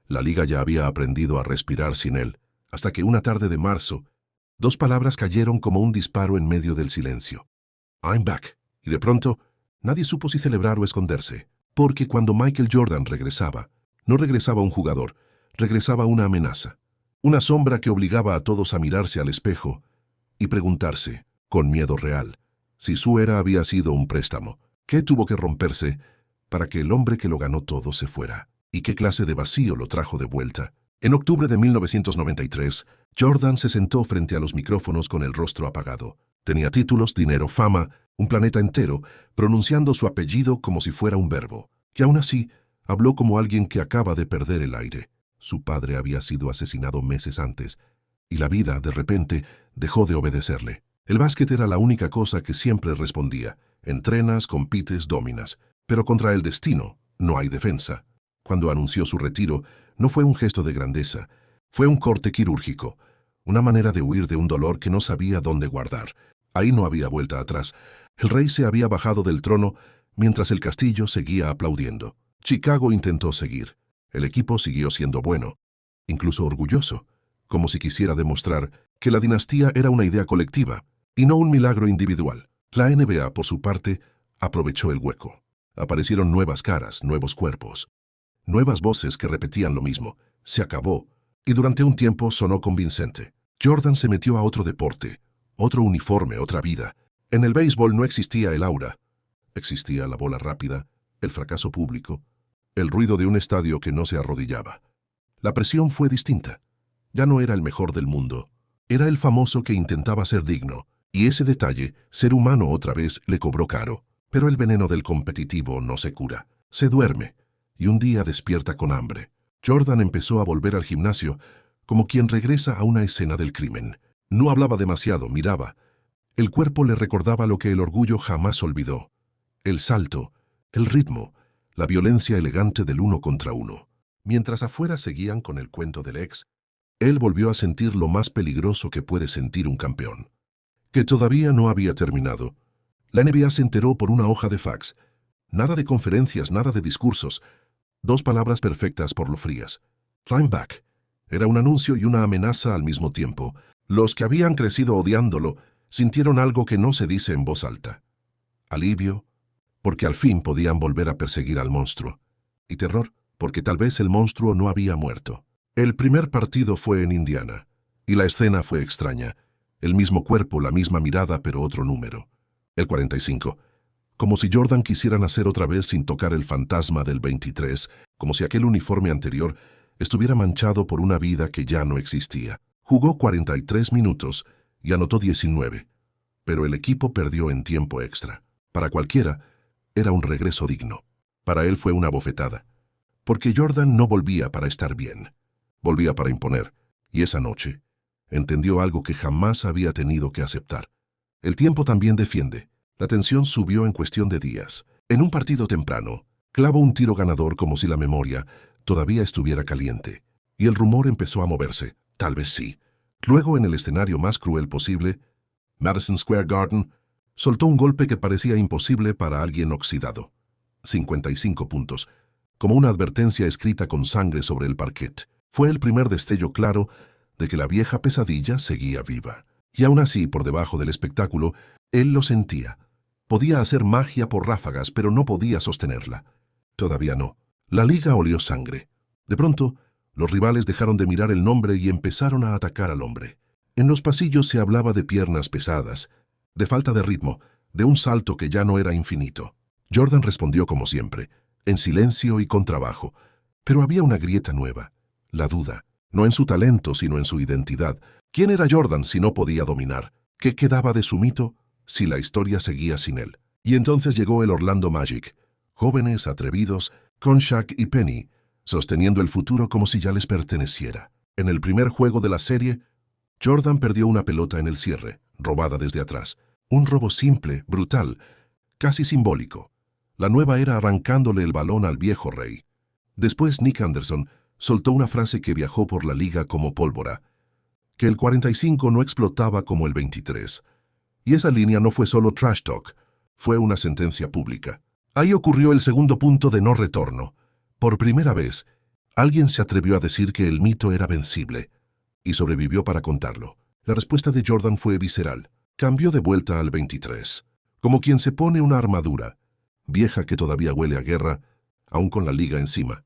La liga ya había aprendido a respirar sin él, hasta que una tarde de marzo, dos palabras cayeron como un disparo en medio del silencio. I'm back. Y de pronto, nadie supo si celebrar o esconderse, porque cuando Michael Jordan regresaba, no regresaba un jugador, regresaba una amenaza, una sombra que obligaba a todos a mirarse al espejo y preguntarse, con miedo real, si su era había sido un préstamo, qué tuvo que romperse para que el hombre que lo ganó todo se fuera, y qué clase de vacío lo trajo de vuelta. En octubre de 1993, Jordan se sentó frente a los micrófonos con el rostro apagado. Tenía títulos, dinero, fama, un planeta entero, pronunciando su apellido como si fuera un verbo, que aún así habló como alguien que acaba de perder el aire. Su padre había sido asesinado meses antes, y la vida, de repente, dejó de obedecerle. El básquet era la única cosa que siempre respondía. Entrenas, compites, dominas. Pero contra el destino no hay defensa. Cuando anunció su retiro, no fue un gesto de grandeza. Fue un corte quirúrgico, una manera de huir de un dolor que no sabía dónde guardar. Ahí no había vuelta atrás. El rey se había bajado del trono mientras el castillo seguía aplaudiendo. Chicago intentó seguir. El equipo siguió siendo bueno, incluso orgulloso, como si quisiera demostrar que la dinastía era una idea colectiva y no un milagro individual. La NBA, por su parte, aprovechó el hueco. Aparecieron nuevas caras, nuevos cuerpos, nuevas voces que repetían lo mismo. Se acabó, y durante un tiempo sonó convincente. Jordan se metió a otro deporte, otro uniforme, otra vida. En el béisbol no existía el aura. Existía la bola rápida, el fracaso público, el ruido de un estadio que no se arrodillaba. La presión fue distinta. Ya no era el mejor del mundo. Era el famoso que intentaba ser digno, y ese detalle, ser humano otra vez, le cobró caro. Pero el veneno del competitivo no se cura. Se duerme, y un día despierta con hambre. Jordan empezó a volver al gimnasio como quien regresa a una escena del crimen. No hablaba demasiado, miraba. El cuerpo le recordaba lo que el orgullo jamás olvidó. El salto, el ritmo, la violencia elegante del uno contra uno. Mientras afuera seguían con el cuento del ex, él volvió a sentir lo más peligroso que puede sentir un campeón. Que todavía no había terminado. La NBA se enteró por una hoja de fax. Nada de conferencias, nada de discursos. Dos palabras perfectas por lo frías. Climb back. Era un anuncio y una amenaza al mismo tiempo. Los que habían crecido odiándolo sintieron algo que no se dice en voz alta. Alivio, porque al fin podían volver a perseguir al monstruo. Y terror, porque tal vez el monstruo no había muerto. El primer partido fue en Indiana, y la escena fue extraña. El mismo cuerpo, la misma mirada, pero otro número. El 45. Como si Jordan quisiera nacer otra vez sin tocar el fantasma del 23, como si aquel uniforme anterior estuviera manchado por una vida que ya no existía. Jugó 43 minutos y anotó 19, pero el equipo perdió en tiempo extra. Para cualquiera, era un regreso digno. Para él fue una bofetada, porque Jordan no volvía para estar bien. Volvía para imponer, y esa noche entendió algo que jamás había tenido que aceptar. El tiempo también defiende. La tensión subió en cuestión de días. En un partido temprano, clavó un tiro ganador como si la memoria todavía estuviera caliente, y el rumor empezó a moverse. Tal vez sí. Luego, en el escenario más cruel posible, Madison Square Garden, soltó un golpe que parecía imposible para alguien oxidado. 55 puntos, como una advertencia escrita con sangre sobre el parquet. Fue el primer destello claro de que la vieja pesadilla seguía viva. Y aún así, por debajo del espectáculo, él lo sentía. Podía hacer magia por ráfagas, pero no podía sostenerla. Todavía no. La liga olió sangre. De pronto, los rivales dejaron de mirar el nombre y empezaron a atacar al hombre. En los pasillos se hablaba de piernas pesadas, de falta de ritmo, de un salto que ya no era infinito. Jordan respondió como siempre, en silencio y con trabajo. Pero había una grieta nueva, la duda, no en su talento, sino en su identidad. ¿Quién era Jordan si no podía dominar? ¿Qué quedaba de su mito si la historia seguía sin él? Y entonces llegó el Orlando Magic, jóvenes, atrevidos, con Shaq y Penny, sosteniendo el futuro como si ya les perteneciera. En el primer juego de la serie, Jordan perdió una pelota en el cierre, robada desde atrás. Un robo simple, brutal, casi simbólico. La nueva era arrancándole el balón al viejo rey. Después Nick Anderson soltó una frase que viajó por la liga como pólvora, que el 45 no explotaba como el 23. Y esa línea no fue solo trash talk, fue una sentencia pública. Ahí ocurrió el segundo punto de no retorno. Por primera vez, Alguien se atrevió a decir que el mito era vencible, y sobrevivió para contarlo. La respuesta de Jordan fue visceral. Cambió de vuelta al 23, como quien se pone una armadura, vieja que todavía huele a guerra, aún con la liga encima,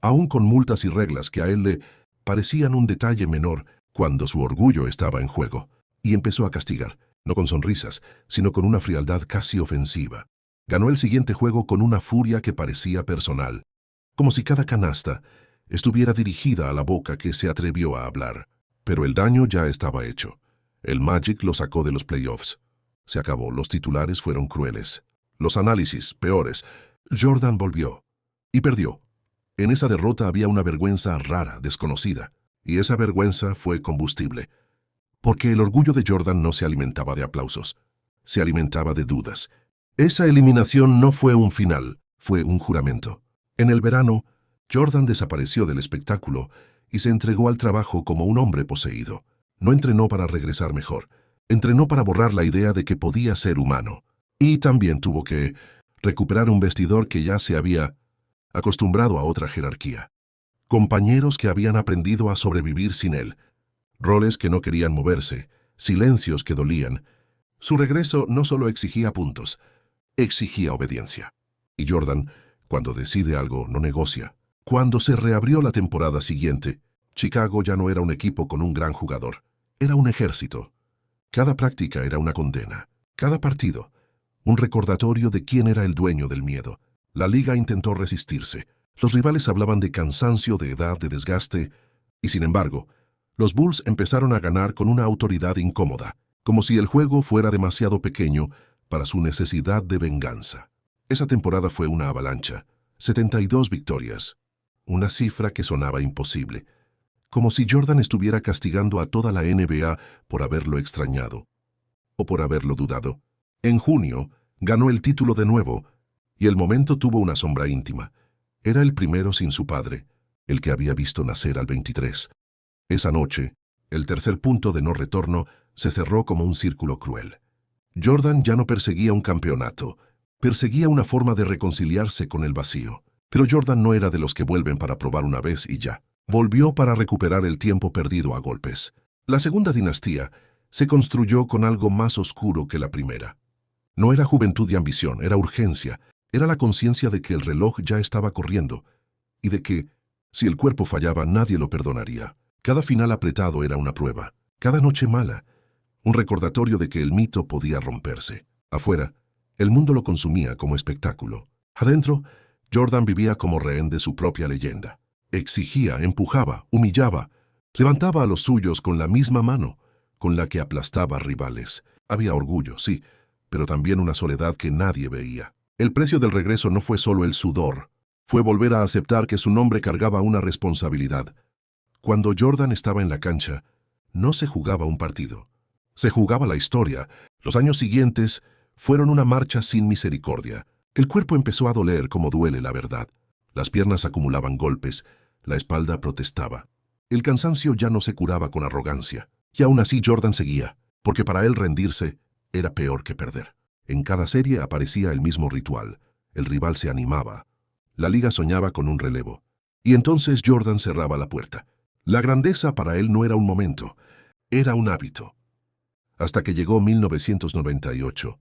aún con multas y reglas que a él le parecían un detalle menor cuando su orgullo estaba en juego, y empezó a castigar, no con sonrisas, sino con una frialdad casi ofensiva. Ganó el siguiente juego con una furia que parecía personal, como si cada canasta estuviera dirigida a la boca que se atrevió a hablar. Pero el daño ya estaba hecho. El Magic lo sacó de los playoffs. Se acabó, los titulares fueron crueles. Los análisis, peores. Jordan volvió. Y perdió. En esa derrota había una vergüenza rara, desconocida. Y esa vergüenza fue combustible. Porque el orgullo de Jordan no se alimentaba de aplausos. Se alimentaba de dudas. Esa eliminación no fue un final, fue un juramento. En el verano, Jordan desapareció del espectáculo y se entregó al trabajo como un hombre poseído. No entrenó para regresar mejor. Entrenó para borrar la idea de que podía ser humano. Y también tuvo que recuperar un vestidor que ya se había acostumbrado a otra jerarquía. Compañeros que habían aprendido a sobrevivir sin él. Roles que no querían moverse. Silencios que dolían. Su regreso no solo exigía puntos, exigía obediencia. Y Jordan, cuando decide algo, no negocia. Cuando se reabrió la temporada siguiente, Chicago ya no era un equipo con un gran jugador. Era un ejército. Cada práctica era una condena. Cada partido, un recordatorio de quién era el dueño del miedo. La liga intentó resistirse. Los rivales hablaban de cansancio, de edad, de desgaste. Y sin embargo, los Bulls empezaron a ganar con una autoridad incómoda, como si el juego fuera demasiado pequeño para su necesidad de venganza. Esa temporada fue una avalancha. 72 victorias. Una cifra que sonaba imposible. Como si Jordan estuviera castigando a toda la NBA por haberlo extrañado. O por haberlo dudado. En junio, ganó el título de nuevo, y el momento tuvo una sombra íntima. Era el primero sin su padre, el que había visto nacer al 23. Esa noche, el tercer punto de no retorno se cerró como un círculo cruel. Jordan ya no perseguía un campeonato, perseguía una forma de reconciliarse con el vacío. Pero Jordan no era de los que vuelven para probar una vez y ya. Volvió para recuperar el tiempo perdido a golpes. La segunda dinastía se construyó con algo más oscuro que la primera. No era juventud y ambición, era urgencia. Era la conciencia de que el reloj ya estaba corriendo y de que, si el cuerpo fallaba, nadie lo perdonaría. Cada final apretado era una prueba. Cada noche mala, un recordatorio de que el mito podía romperse. Afuera, el mundo lo consumía como espectáculo. Adentro, Jordan vivía como rehén de su propia leyenda. Exigía, empujaba, humillaba, levantaba a los suyos con la misma mano con la que aplastaba rivales. Había orgullo, sí, pero también una soledad que nadie veía. El precio del regreso no fue solo el sudor, fue volver a aceptar que su nombre cargaba una responsabilidad. Cuando Jordan estaba en la cancha, no se jugaba un partido, se jugaba la historia. Los años siguientes fueron una marcha sin misericordia. El cuerpo empezó a doler como duele la verdad. Las piernas acumulaban golpes, la espalda protestaba. El cansancio ya no se curaba con arrogancia. Y aún así Jordan seguía, porque para él rendirse era peor que perder. En cada serie aparecía el mismo ritual. El rival se animaba. La liga soñaba con un relevo. Y entonces Jordan cerraba la puerta. La grandeza para él no era un momento, era un hábito. Hasta que llegó 1998.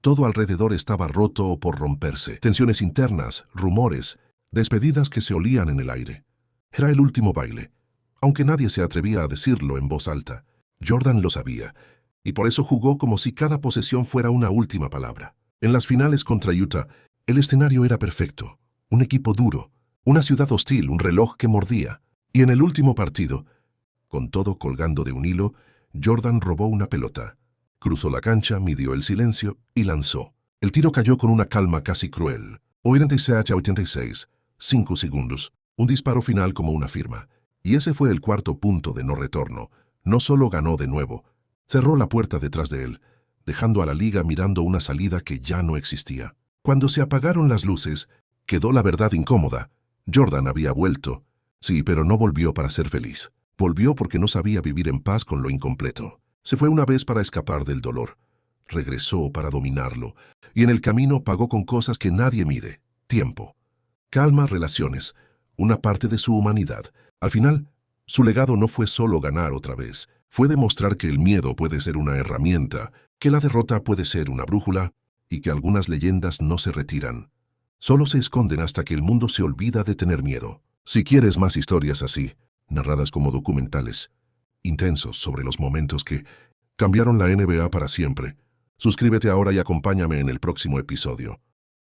Todo alrededor estaba roto o por romperse. Tensiones internas, rumores, despedidas que se olían en el aire. Era el último baile, aunque nadie se atrevía a decirlo en voz alta. Jordan lo sabía, y por eso jugó como si cada posesión fuera una última palabra. En las finales contra Utah, el escenario era perfecto. Un equipo duro, una ciudad hostil, un reloj que mordía. Y en el último partido, con todo colgando de un hilo, Jordan robó una pelota. Cruzó la cancha, midió el silencio y lanzó. El tiro cayó con una calma casi cruel. 87-86, 5 segundos. Un disparo final como una firma. Y ese fue el cuarto punto de no retorno. No solo ganó de nuevo, cerró la puerta detrás de él, dejando a la liga mirando una salida que ya no existía. Cuando se apagaron las luces, quedó la verdad incómoda. Jordan había vuelto. Sí, pero no volvió para ser feliz. Volvió porque no sabía vivir en paz con lo incompleto. Se fue una vez para escapar del dolor. Regresó para dominarlo. Y en el camino pagó con cosas que nadie mide. Tiempo, calma, relaciones, una parte de su humanidad. Al final, su legado no fue solo ganar otra vez, fue demostrar que el miedo puede ser una herramienta, que la derrota puede ser una brújula y que algunas leyendas no se retiran. Solo se esconden hasta que el mundo se olvida de tener miedo. Si quieres más historias así, narradas como documentales, intensos sobre los momentos que cambiaron la NBA para siempre, suscríbete ahora y acompáñame en el próximo episodio.